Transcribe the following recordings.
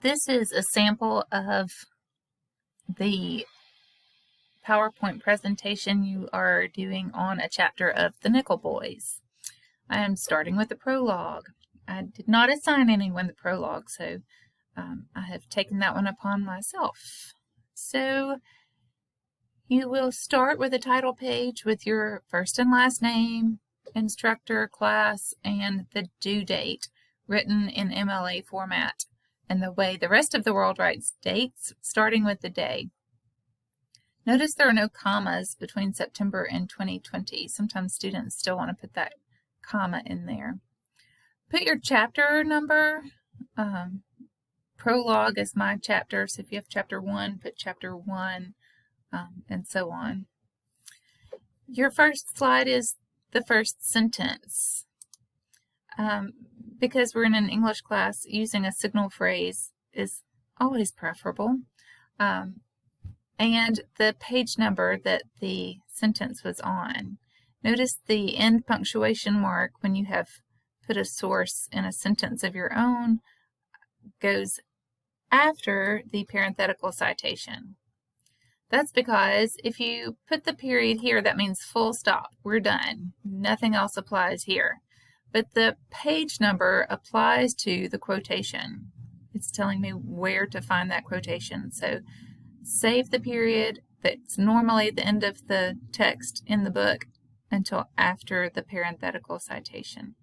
This is a sample of the PowerPoint presentation you are doing on a chapter of the Nickel Boys. I am starting with the prologue. I did not assign anyone the prologue, so I have taken that one upon myself. So you will start with a title page with your first and last name, instructor, class, and the due date written in MLA format, and the way the rest of the world writes dates, starting with the day. Notice there are no commas between September and 2020. Sometimes students still want to put that comma in there. Put your chapter number. Prologue is my chapter, so if you have chapter 1, put chapter 1, and so on. Your first slide is the first sentence. Because we're in an English class, using a signal phrase is always preferable. And the page number that the sentence was on. Notice the end punctuation mark when you have put a source in a sentence of your own goes after the parenthetical citation. That's because if you put the period here, that means full stop. We're done. Nothing else applies here. But the page number applies to the quotation. It's telling me where to find that quotation. So save the period that's normally at the end of the text in the book until after the parenthetical citation.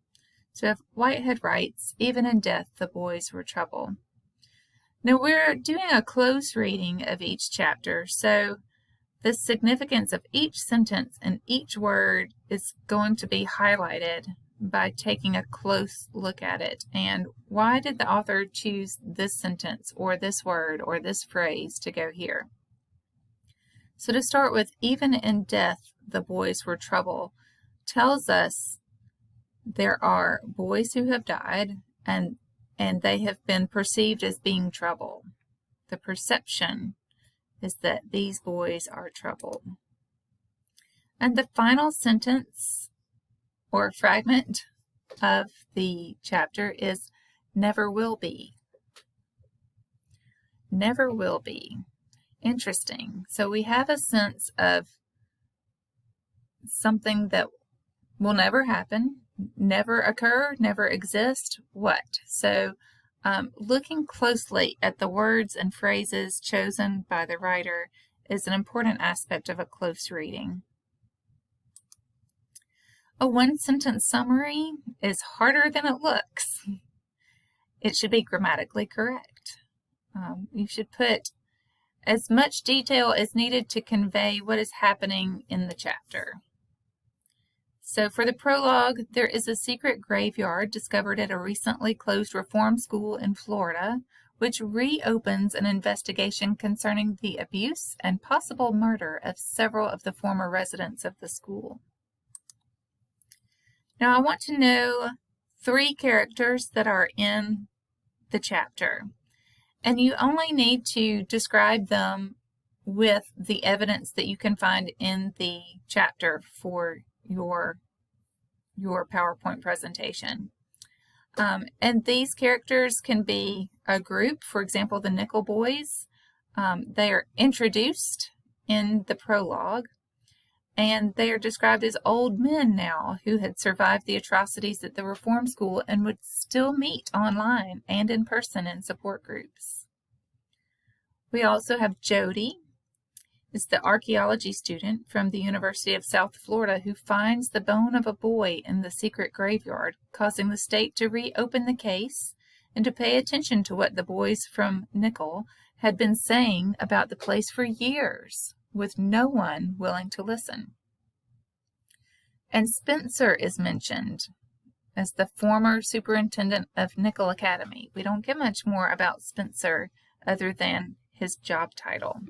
So if Whitehead writes, even in death the boys were trouble. Now we're doing a close reading of each chapter, so the significance of each sentence and each word is going to be highlighted by taking a close look at it. And why did the author choose this sentence or this word or this phrase to go here? So to start with, even in death the boys were trouble, tells us there are boys who have died and they have been perceived as being trouble. The perception is that these boys are trouble. And the final sentence or fragment of the chapter is never will be. Never will be. Interesting. So we have a sense of something that will never happen, never occur, never exist. What? So looking closely at the words and phrases chosen by the writer is an important aspect of a close reading. A one-sentence summary is harder than it looks. It should be grammatically correct. You should put as much detail as needed to convey what is happening in the chapter. So for the prologue, there is a secret graveyard discovered at a recently closed reform school in Florida, which reopens an investigation concerning the abuse and possible murder of several of the former residents of the school. Now I want to know 3 characters that are in the chapter, and you only need to describe them with the evidence that you can find in the chapter for your PowerPoint presentation. And these characters can be a group, for example, the Nickel Boys. They are introduced in the prologue, and they are described as old men now who had survived the atrocities at the reform school and would still meet online and in person in support groups. We also have Jody, is the archaeology student from the University of South Florida who finds the bone of a boy in the secret graveyard, causing the state to reopen the case and to pay attention to what the boys from Nickel had been saying about the place for years, with no one willing to listen. And Spencer is mentioned as the former superintendent of Nickel Academy. We don't get much more about Spencer other than his job title.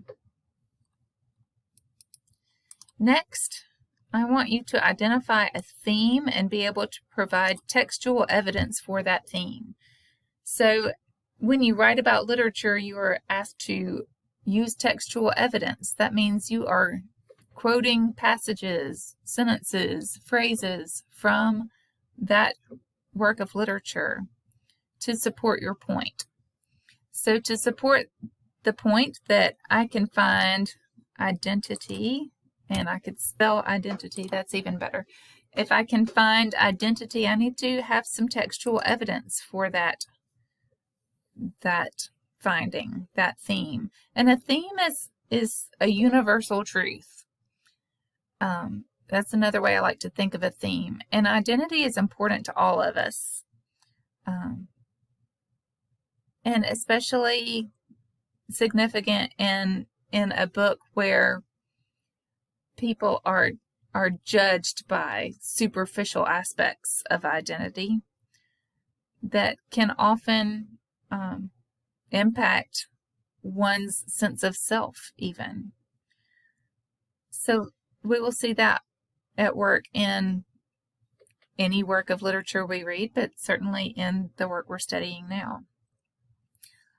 Next, I want you to identify a theme and be able to provide textual evidence for that theme. So when you write about literature, you are asked to use textual evidence. That means you are quoting passages, sentences, phrases from that work of literature to support your point. So to support the point that I can find identity, and I could spell identity, that's even better. If I can find identity, I need to have some textual evidence for that finding, that theme. And a theme is a universal truth. That's another way I like to think of a theme. And identity is important to all of us. And especially significant in a book where people are judged by superficial aspects of identity that can often impact one's sense of self even. So we will see that at work in any work of literature we read, but certainly in the work we're studying now.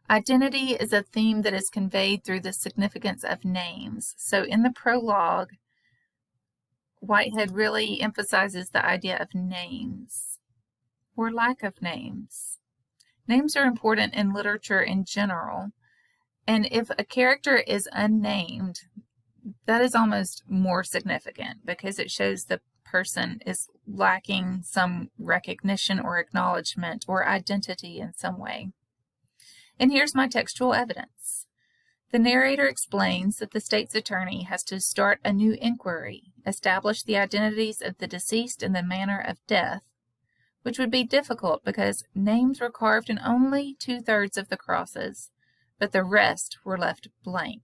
Identity is a theme that is conveyed through the significance of names. So in the prologue, Whitehead really emphasizes the idea of names or lack of names. Names are important in literature in general, and if a character is unnamed, that is almost more significant because it shows the person is lacking some recognition or acknowledgement or identity in some way. And here's my textual evidence. The narrator explains that the state's attorney has to start a new inquiry, establish the identities of the deceased and the manner of death, which would be difficult because names were carved in only 2/3 of the crosses, but the rest were left blank.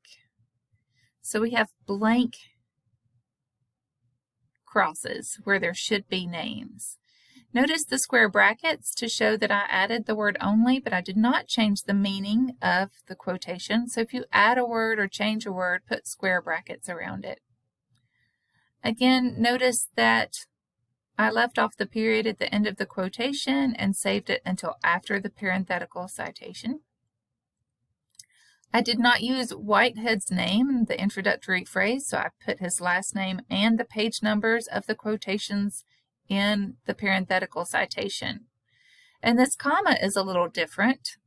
So we have blank crosses where there should be names. Notice the square brackets to show that I added the word only, but I did not change the meaning of the quotation. So if you add a word or change a word, put square brackets around it. Again, notice that I left off the period at the end of the quotation and saved it until after the parenthetical citation. I did not use Whitehead's name in the introductory phrase, so I put his last name and the page numbers of the quotations in the parenthetical citation. And this comma is a little different.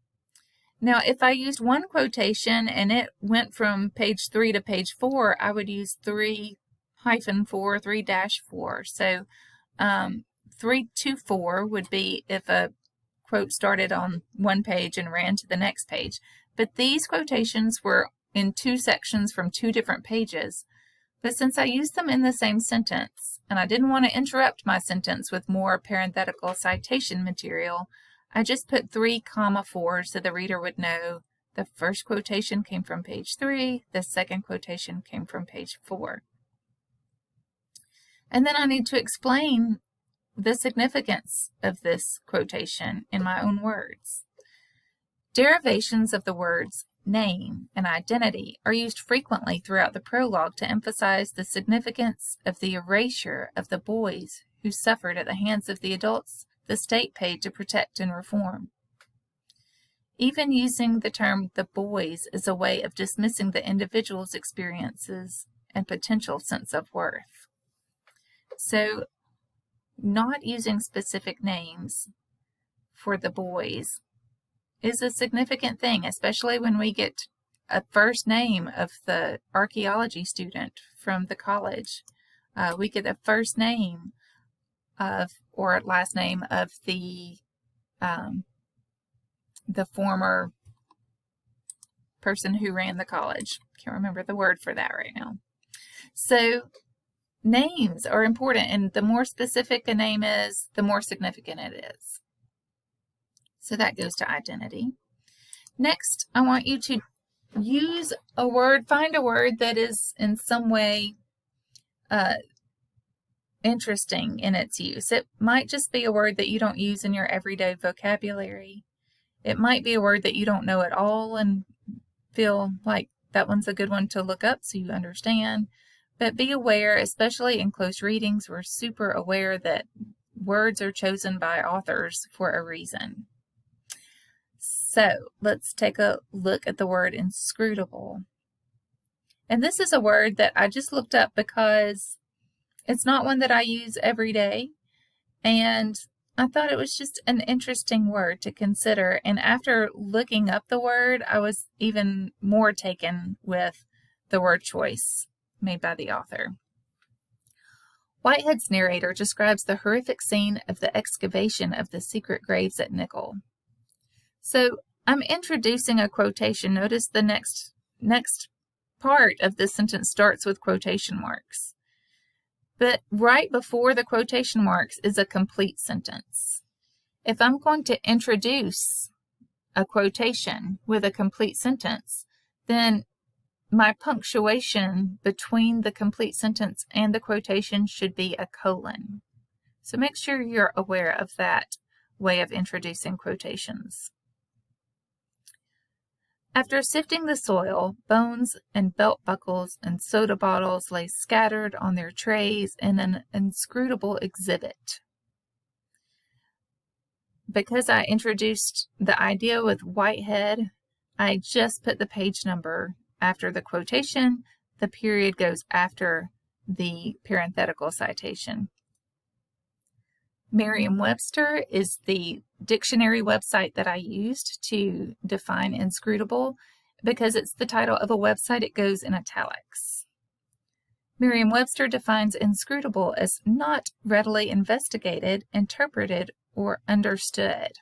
Now, if I used one quotation and it went from page 3 to page 4, I would use 3-4, 3-4. So 3 to 4 would be if a quote started on one page and ran to the next page. But these quotations were in two sections from two different pages. But since I used them in the same sentence, and I didn't want to interrupt my sentence with more parenthetical citation material, I just put 3-4 so the reader would know the first quotation came from page 3, the second quotation came from page 4. And then I need to explain the significance of this quotation in my own words. Derivations of the words name and identity are used frequently throughout the prologue to emphasize the significance of the erasure of the boys who suffered at the hands of the adults the state paid to protect and reform. Even using the term the boys is a way of dismissing the individual's experiences and potential sense of worth. So, not using specific names for the boys is a significant thing, especially when we get a first name of the archaeology student from the college. We get a first name of, or last name of the former person who ran the college. Can't remember the word for that right now. So names are important, and the more specific a name is, the more significant it is. So that goes to identity. Next, I want you to use a word, find a word that is in some way interesting in its use. It might just be a word that you don't use in your everyday vocabulary. It might be a word that you don't know at all and feel like that one's a good one to look up so you understand. But be aware, especially in close readings, we're super aware that words are chosen by authors for a reason. So let's take a look at the word inscrutable. And this is a word that I just looked up because it's not one that I use every day, and I thought it was just an interesting word to consider, and after looking up the word, I was even more taken with the word choice made by the author. Whitehead's narrator describes the horrific scene of the excavation of the secret graves at Nickel. So I'm introducing a quotation. Notice the next part of the sentence starts with quotation marks. But right before the quotation marks is a complete sentence. If I'm going to introduce a quotation with a complete sentence, then my punctuation between the complete sentence and the quotation should be a colon. So make sure you're aware of that way of introducing quotations. After sifting the soil, bones and belt buckles and soda bottles lay scattered on their trays in an inscrutable exhibit. Because I introduced the idea with Whitehead, I just put the page number after the quotation. The period goes after the parenthetical citation. Merriam-Webster is the dictionary website that I used to define inscrutable. Because it's the title of a website, it goes in italics. Merriam-Webster defines inscrutable as not readily investigated, interpreted, or understood.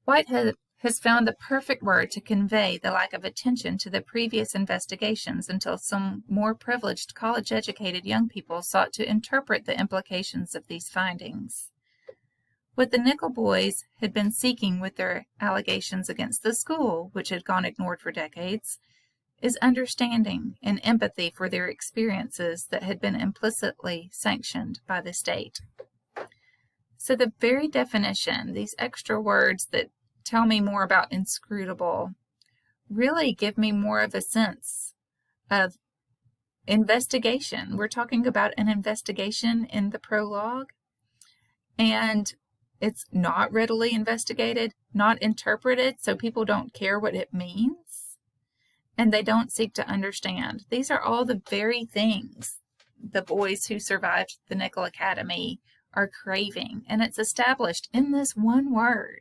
Whitehead has found the perfect word to convey the lack of attention to the previous investigations until some more privileged college-educated young people sought to interpret the implications of these findings. What the Nickel boys had been seeking with their allegations against the school, which had gone ignored for decades, is understanding and empathy for their experiences that had been implicitly sanctioned by the state. So the very definition, these extra words that tell me more about inscrutable, really give me more of a sense of investigation. We're talking about an investigation in the prologue, and it's not readily investigated, not interpreted, so people don't care what it means, and they don't seek to understand. These are all the very things the boys who survived the Nickel Academy are craving, and it's established in this one word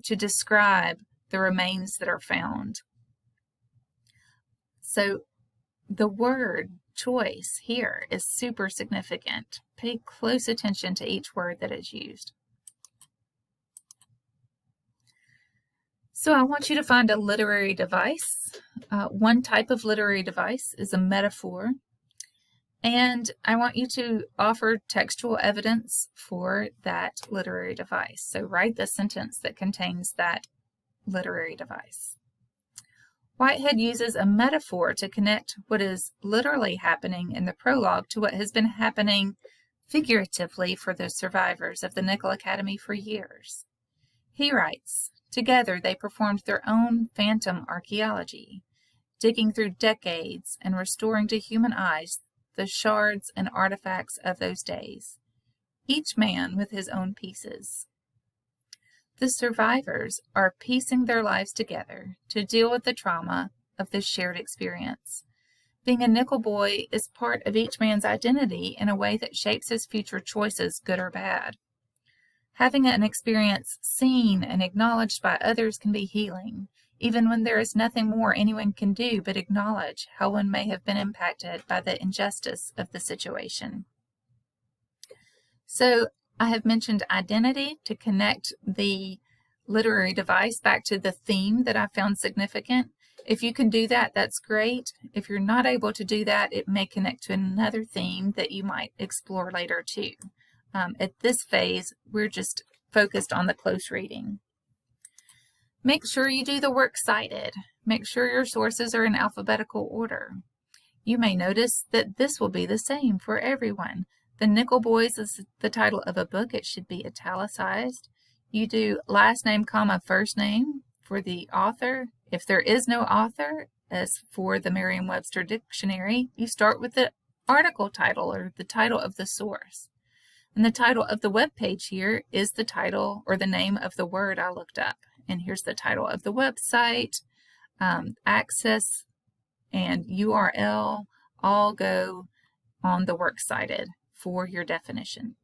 to describe the remains that are found. So the word choice here is super significant. Pay close attention to each word that is used. So I want you to find a literary device. One type of literary device is a metaphor. And I want you to offer textual evidence for that literary device. So write the sentence that contains that literary device. Whitehead uses a metaphor to connect what is literally happening in the prologue to what has been happening figuratively for the survivors of the Nickel Academy for years. He writes, "Together they performed their own phantom archaeology, digging through decades and restoring to human eyes the shards and artifacts of those days, each man with his own pieces. The survivors are piecing their lives together to deal with the trauma of this shared experience. Being a Nickel boy is part of each man's identity in a way that shapes his future choices, good or bad. Having an experience seen and acknowledged by others can be healing, even when there is nothing more anyone can do but acknowledge how one may have been impacted by the injustice of the situation." So I have mentioned identity to connect the literary device back to the theme that I found significant. If you can do that, that's great. If you're not able to do that, it may connect to another theme that you might explore later too. At this phase, we're just focused on the close reading. Make sure you do the works cited. Make sure your sources are in alphabetical order. You may notice that this will be the same for everyone. The Nickel Boys is the title of a book. It should be italicized. You do last name, comma, first name for the author. If there is no author, as for the Merriam-Webster dictionary, you start with the article title or the title of the source. And the title of the web page here is the title or the name of the word I looked up. And here's the title of the website, access, and URL all go on the works cited for your definition.